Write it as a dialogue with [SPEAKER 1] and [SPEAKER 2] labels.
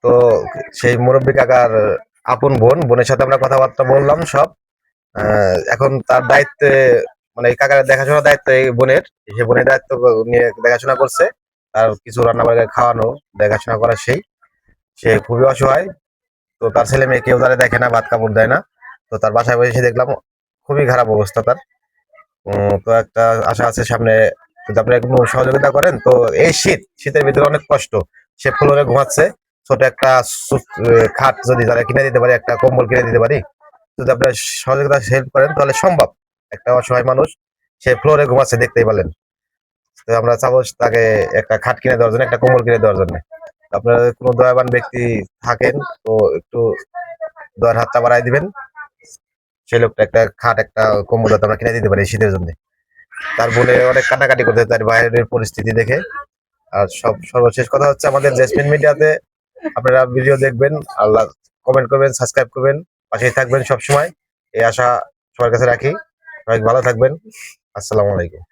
[SPEAKER 1] তো সেই মুরব্বী কাকার আপন বোনের সাথে আমরা কথাবার্তা বললাম সব। এখন তার দায়িত্বে মানে এই কাকার দেখাশোনার দায়িত্ব এই বোনের, সে বোনের দায়িত্ব নিয়ে দেখাশোনা করছে। তার কিছু রান্না বান্না খাওয়ানো, দেখাশোনা করা সেই। সে খুবই অসহায়। তো তার ছেলে মেয়ে কেউ তারা দেখে না, ভাত কাপড় দেয় না। তো তার বাসায় বসে দেখলাম খুবই খারাপ অবস্থা তার। তো একটা আশা আছে সামনে, যদি আপনি একটু সহযোগিতা করেন তো। এই শীতের ভিতরে অনেক কষ্ট, সে ফ্লোরে ঘুমাচ্ছে। ছোট একটা খাট যদি তারা কিনে দিতে পারি, একটা কম্বল কিনে দিতে পারি, যদি আপনার সহযোগিতা হেল্প করেন তাহলে সম্ভব। একটা অসহায় মানুষ, সে ফ্লোরে ঘুমাচ্ছে দেখতেই পারলেন। তো আমরা চাবো তাকে একটা খাট কিনে দেওয়ার জন্য, একটা কম্বল কিনে দেওয়ার জন্য। আপনারা কোনো দয়াবান ব্যক্তি থাকেন তো একটু দয়ার হাতটা বাড়াই দিবেন। সেই লোকটা একটা খাট, একটা কম্বল যাতে আমরা কিনে দিতে পারি এই শীতের জন্য। তার বলে অনেক কাটাকাটি করতে তার বাইরের পরিস্থিতি দেখে। আর সর্বশেষ কথা হচ্ছে, আমাদের জেসমিন মিডিয়াতে আপনারা ভিডিও দেখবেন, আল্লাহ কমেন্ট করবেন, সাবস্ক্রাইব করবেন, পাশেই থাকবেন সবসময়, এই আশা সবার কাছে রাখি। সবাই ভালো থাকবেন। আসসালামু আলাইকুম।